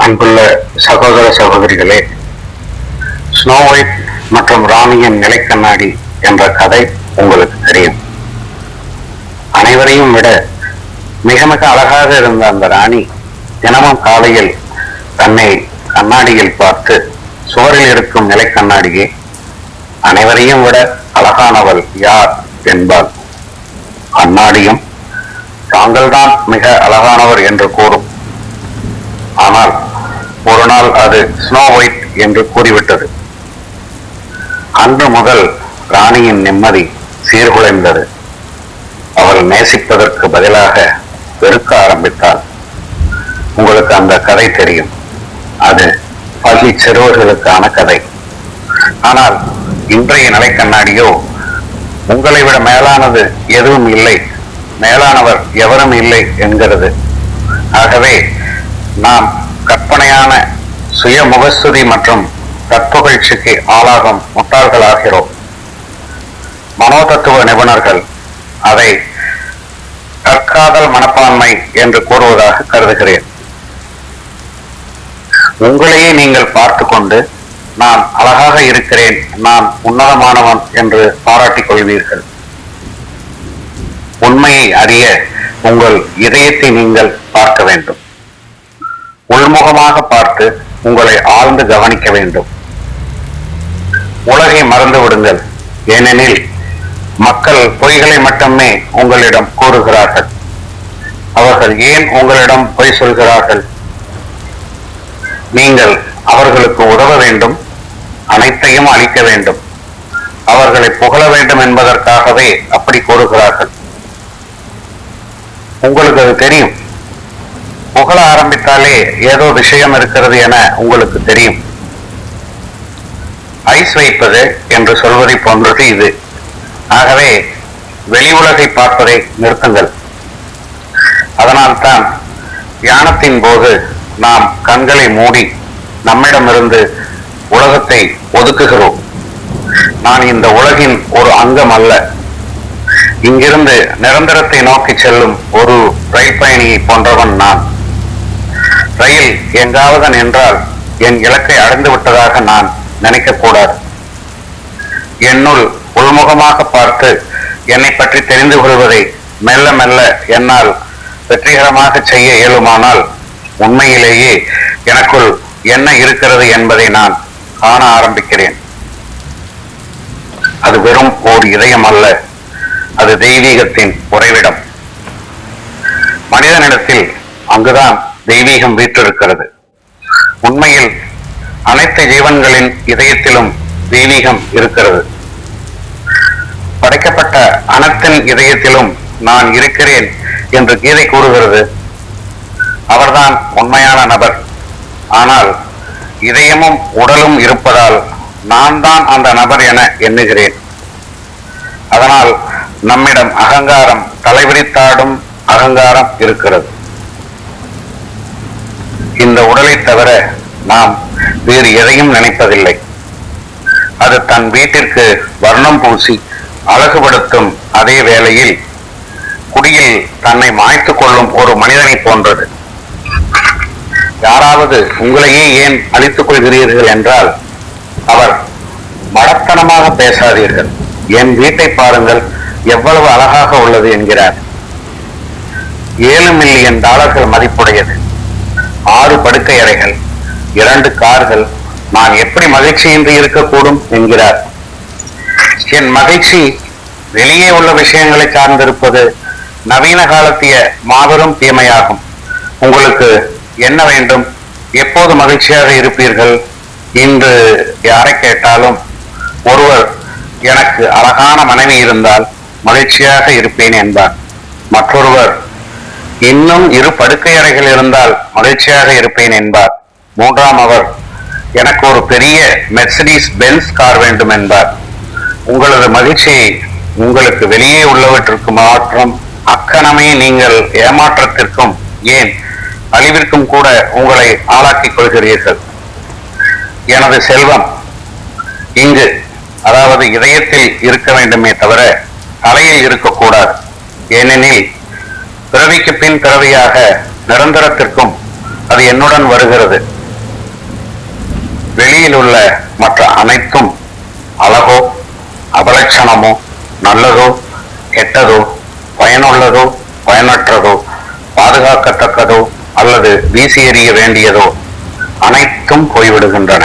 அன்புள்ள சகோதர சகோதரிகளே, ஸ்னோ ஒயிட் மற்றும் ராணியின் நிலைக்கண்ணாடி என்ற கதை உங்களுக்கு தெரியும். அனைவரையும் விட மிக மிக அழகாக இருந்த அந்த ராணி தினமும் காலையில் தன்னை கண்ணாடியில் பார்த்து சுவரில் இருக்கும் நிலைக்கண்ணாடியே, அனைவரையும் விட அழகானவள் யார் என்பாள். கண்ணாடியும் தாங்கள்தான் மிக அழகானவர் என்று கூறும். ஆனால் ஒரு நாள் அது ஸ்னோ ஒயிட் என்று கூறிவிட்டது. அன்று முதல் ராணியின் நிம்மதி சீர்குலைந்தது. அவள் நேசிப்பதற்கு பதிலாக வெறுக்க ஆரம்பித்தாள். உங்களுக்கு அந்த கதை தெரியும். அது பள்ளி சிறுவர்களுக்கான கதை. ஆனால் இன்றைய நிலைக்கண்ணாடியோ, உங்களை விட மேலானது எதுவும் இல்லை, மேலானவர் எவரும் இல்லை என்கிறது. ஆகவே நாம் கற்பனையான சுய முகஸ்துதி மற்றும் தற்புகழ்ச்சிக்கு ஆளாகும் முட்டாள்களாகிறோம். மனோதத்துவ நிபுணர்கள் அதை தற்காதல் மனப்பான்மை என்று கூறுவதாக கருதுகிறேன். உங்களையே நீங்கள் பார்த்து கொண்டு நான் அழகாக இருக்கிறேன், நான் உன்னதமானவன் என்று பாராட்டிக் கொள்வீர்கள். உண்மையை அறிய உங்கள் இதயத்தை நீங்கள் பார்க்க வேண்டும். உள்முகமாக பார்த்து உங்களை ஆழ்ந்து கவனிக்க வேண்டும். உலகை மறந்து விடுங்கள். ஏனெனில் மக்கள் பொய்களை மட்டுமே உங்களிடம் கூறுகிறார்கள். அவர்கள் ஏன் உங்களிடம் பொய் சொல்கிறார்கள்? நீங்கள் அவர்களுக்கு உதவ வேண்டும், அனைத்தையும் அளிக்க வேண்டும், அவர்களை புகழ வேண்டும் என்பதற்காகவே அப்படி கூறுகிறார்கள். உங்களுக்கு அது தெரியும். புகழ ஆரம்பித்தாலே ஏதோ விஷயம் இருக்கிறது என உங்களுக்கு தெரியும். ஐஸ் வைப்பது என்று சொல்வதை போன்றது இது. ஆகவே வெளி உலகை பார்ப்பதை நிறுத்துங்கள். அதனால்தான் தியானத்தின் போது நாம் கண்களை மூடி நம்மிடமிருந்து உலகத்தை ஒதுக்குகிறோம். நான் இந்த உலகின் ஒரு அங்கம் அல்ல. இங்கிருந்து நிரந்தரத்தை நோக்கி செல்லும் ஒரு ரயில் பயணியை போன்றவன் நான். ரயில் எங்காவது நின்றால் என் இலக்கை அடைந்து விட்டதாக நான் நினைக்கக்கூடாது. என்னுள் உள்முகமாக பார்த்து என்னை பற்றி தெரிந்து கொள்வதை மெல்ல மெல்ல என்னால் வெற்றிகரமாக செய்ய இயலுமானால் உண்மையிலேயே எனக்குள் என்ன இருக்கிறது என்பதை நான் காண ஆரம்பிக்கிறேன். அது வெறும் ஓர் இதயம் அல்ல, அது தெய்வீகத்தின் உறைவிடம். மனிதனிடத்தில் அங்குதான் தெய்வீகம் வீற்றிருக்கிறது. உண்மையில் அனைத்து ஜீவன்களின் இதயத்திலும் தெய்வீகம் இருக்கிறது. படைக்கப்பட்ட அனைத்தின் இதயத்திலும் நான் இருக்கிறேன் என்று கீதை கூறுகிறது. அவர்தான் உண்மையான நபர். ஆனால் இதயமும் உடலும் இருப்பதால் நான் தான் அந்த நபர் என எண்ணுகிறேன். அதனால் நம்மிடம் அகங்காரம், தலைவிரித்தாடும் அகங்காரம் இருக்கிறது. இந்த உடலை தவிர நாம் வேறு எதையும் நினைப்பதில்லை. அது தன் வீட்டிற்கு வர்ணம் பூசி அழகுபடுத்தும் அதே வேளையில் குடியில் தன்னை மாய்த்துக் கொள்ளும் ஒரு மனிதனை போன்றது. யாராவது உங்களையே ஏன் அழித்துக் கொள்கிறீர்கள் என்றால் அவர் மடத்தனமாக பேசாதீர்கள், என் வீட்டை பாருங்கள் எவ்வளவு அழகாக உள்ளது என்கிறார். $7 மில்லியன் மதிப்புடையது, 6 படுக்கை அறைகள், 2 கார்கள், நான் எப்படி மகிழ்ச்சியின்றி இருக்கக்கூடும் என்கிறார். என் மகிழ்ச்சி வெளியே உள்ள விஷயங்களை சார்ந்திருப்பது நவீன காலத்திய மாபெரும் தீமையாகும். உங்களுக்கு என்ன வேண்டும்? எப்போது மகிழ்ச்சியாக இருப்பீர்கள்? இன்று யாரை கேட்டாலும் ஒருவர் எனக்கு அழகான மனைவி இருந்தால் மகிழ்ச்சியாக இருப்பேன் என்பார். மற்றொருவர் இன்னும் 2 படுக்கை அறைகள் இருந்தால் மகிழ்ச்சியாக இருப்பேன் என்பார். மூன்றாம் அவர் எனக்கு ஒரு பெரிய மெர்சிடிஸ் பென்ஸ் கார் வேண்டும் என்பார். உங்களது மகிழ்ச்சியை உங்களுக்கு வெளியே உள்ளவற்றிற்கு மாற்றம் அக்கணமே நீங்கள் ஏமாற்றத்திற்கும் ஏன் அழிவிற்கும் கூட உங்களை ஆளாக்கிக் கொள்கிறீர்கள். எனது செல்வம் இங்கு, அதாவது இதயத்தில் இருக்க வேண்டுமே தவிர தலையில் இருக்கக்கூடாது. ஏனெனில் பிறவிக்கு பின் பிறவியாக நிரந்தரத்திற்கும் அது என்னுடன் வருகிறது. வெளியில் உள்ள மற்ற அனைத்தும் அழகோ அபலட்சணமோ நல்லதோ கெட்டதோ பயனுள்ளதோ பயனற்றதோ பாதுகாக்கத்தக்கதோ அல்லது வீசி எறிய வேண்டியதோ அனைத்தும் போய்விடுகின்றன.